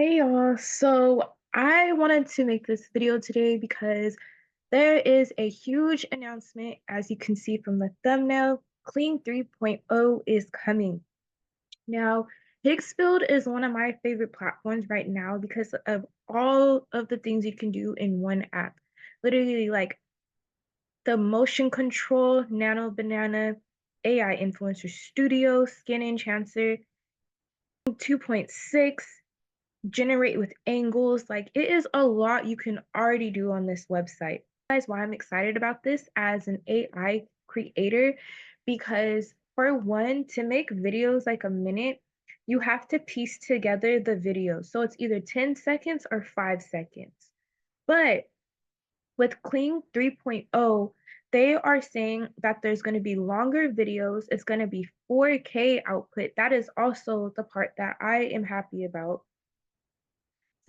Hey y'all, so I wanted to make this video today because there is a huge announcement, as you can see from the thumbnail. Kling 3.0 is coming. Now, Higgsfield is one of my favorite platforms right now because of all of the things you can do in one app. Literally, like the motion control, Nano Banana, AI Influencer Studio, Skin Enchancer, 2.6. Generate with angles. Like it is a lot you can already do on this website. That's why I'm excited about this as an AI creator because for one, to make videos like a minute, you have to piece together the video. So it's either 10 seconds or 5 seconds. But with Kling 3.0, they are saying that there's going to be longer videos. It's going to be 4K output. That is also the part that I am happy about.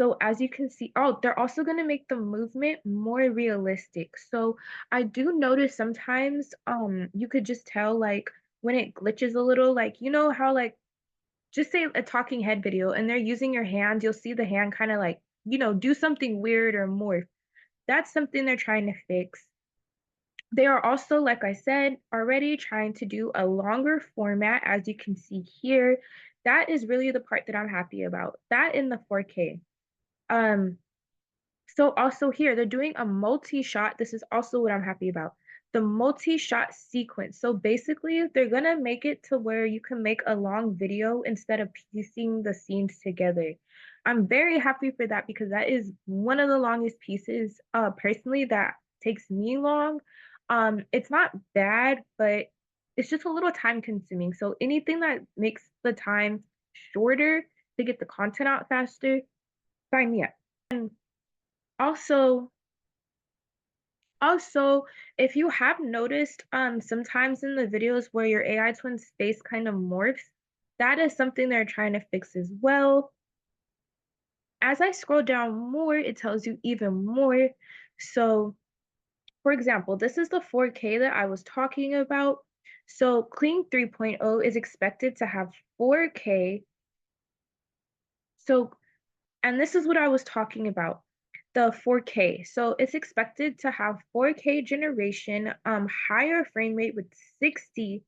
So as you can see, oh, they're also going to make the movement more realistic. So I do notice sometimes you could just tell like when it glitches a little, like you know how like just say a talking head video and they're using your hand, you'll see the hand kind of like, do something weird or morph. That's something they're trying to fix. They are also, like I said, already trying to do a longer format, as you can see here. That is really the part that I'm happy about. That in the 4K. Um, So also here, they're doing a multi-shot. This is also what I'm happy about. The multi-shot sequence. So basically, they're gonna make it to where you can make a long video instead of piecing the scenes together. I'm very happy for that because that is one of the longest pieces, personally, that takes me long. It's not bad, but it's just a little time consuming. So anything that makes the time shorter to get the content out faster, sign me up. And also, also, if you have noticed, sometimes in the videos where your AI twin's face kind of morphs, that is something they're trying to fix as well. As I scroll down more, it tells you even more. So, for example, this is the 4K that I was talking about. So, Kling 3.0 is expected to have 4K. So, and this is what I was talking about, the 4K. So it's expected to have 4K generation, higher frame rate with 60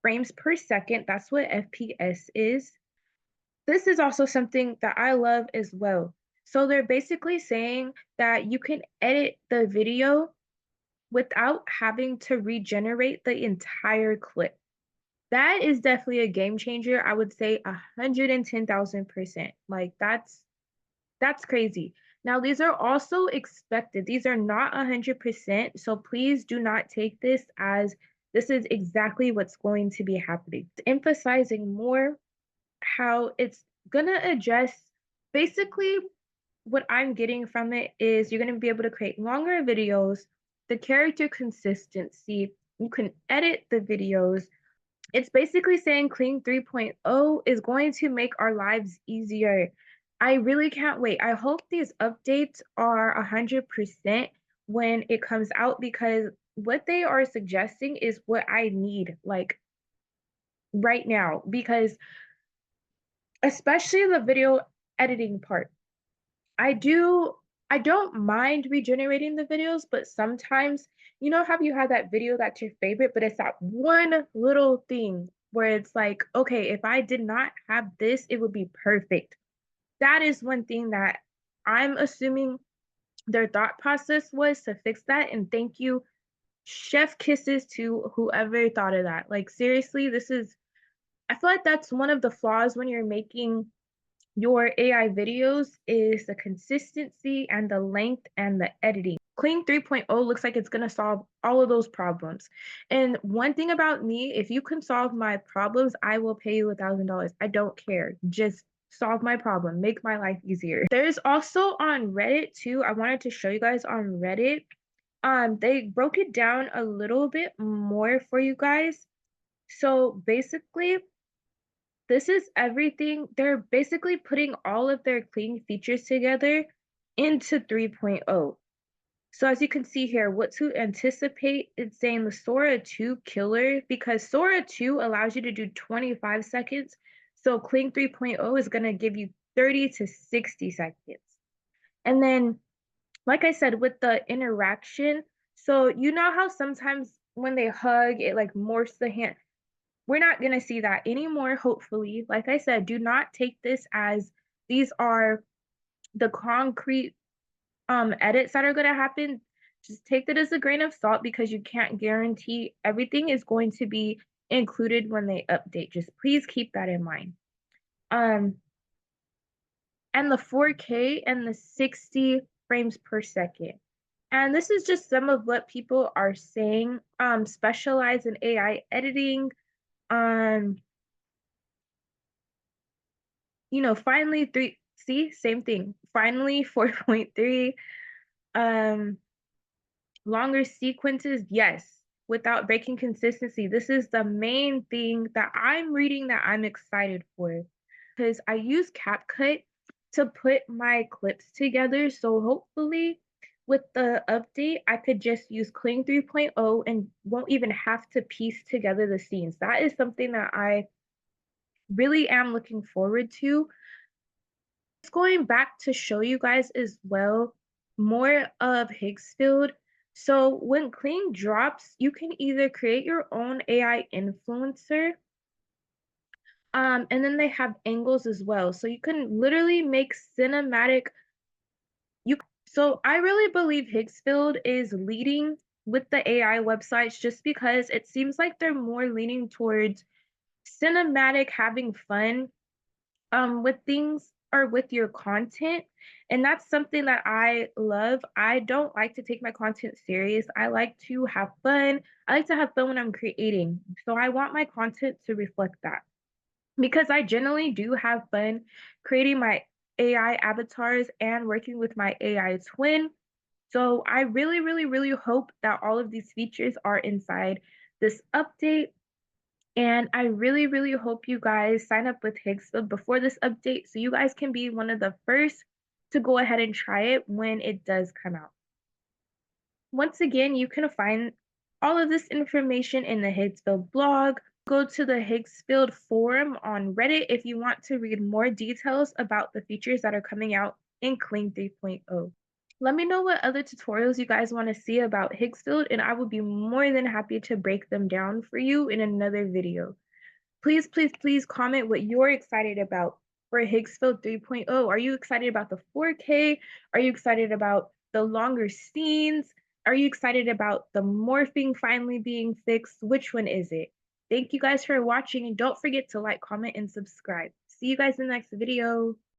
frames per second. That's what FPS is. This is also something that I love as well. So they're basically saying that you can edit the video without having to regenerate the entire clip. That is definitely a game changer. I would say 110,000%. Like that's crazy. Now, these are also expected. These are not 100%. So please do not take this as this is exactly what's going to be happening. Emphasizing more how it's going to address basically what I'm getting from it is you're going to be able to create longer videos, the character consistency. You can edit the videos. It's basically saying Kling 3.0 is going to make our lives easier. I really can't wait. I hope these updates are 100% when it comes out because what they are suggesting is what I need like right now because especially the video editing part. I do I don't mind regenerating the videos, but sometimes you know how you have that video that's your favorite, but it's that one little thing where it's like, okay, if I did not have this, it would be perfect. That is one thing that I'm assuming their thought process was to fix that. And thank you, chef kisses to whoever thought of that. Like seriously, I feel like that's one of the flaws when you're making your AI videos is the consistency and the length and the editing. Kling 3.0 looks like it's going to solve all of those problems. And one thing about me, if you can solve my problems, I will pay you $1,000. I don't care. Just solve my problem, make my life easier. There's also on Reddit too. I wanted to show you guys on Reddit. They broke it down a little bit more for you guys. So basically, this is everything. They're basically putting all of their clean features together into 3.0. So as you can see here, what to anticipate, it's saying the Sora 2 killer because Sora 2 allows you to do 25 seconds. So Kling 3.0 is going to give you 30 to 60 seconds. And then, like I said, with the interaction, so you know how sometimes when they hug, it like morphs the hand. We're not gonna see that anymore, hopefully. Like I said, do not take this as these are the concrete edits that are gonna happen. Just take that as a grain of salt because you can't guarantee everything is going to be included when they update. Just please keep that in mind. Um, and the 4K and the 60 frames per second. And this is just some of what people are saying. Specialize in AI editing. Um, finally three. See, same thing. Finally 4.3. Um, Longer sequences, yes, without breaking consistency. This is the main thing that I'm reading that I'm excited for because I use CapCut to put my clips together. So hopefully, with the update, I could just use Kling 3.0 and won't even have to piece together the scenes. That is something that I really am looking forward to. Just going back to show you guys as well more of Higgsfield. So when Kling drops, you can either create your own AI influencer, and then they have angles as well. So you can literally make cinematic. You so I really believe Higgsfield is leading with the AI websites just because it seems like they're more leaning towards cinematic, having fun with things or with your content. And that's something that I love. I don't like to take my content serious. I like to have fun. I like to have fun when I'm creating. So I want my content to reflect that because I generally do have fun creating my AI avatars and working with my AI twin. So I really, really, really hope that all of these features are inside this update, and I really, really hope you guys sign up with Higgsfield before this update so you guys can be one of the first to go ahead and try it when it does come out. Once again, you can find all of this information in the Higgsfield blog. Go to the Higgsfield forum on Reddit if you want to read more details about the features that are coming out in Kling 3.0. Let me know what other tutorials you guys want to see about Higgsfield, and I will be more than happy to break them down for you in another video. Please, please, please comment what you're excited about for Higgsfield 3.0. Are you excited about the 4K? Are you excited about the longer scenes? Are you excited about the morphing finally being fixed? Which one is it? Thank you guys for watching, and don't forget to like, comment, and subscribe. See you guys in the next video.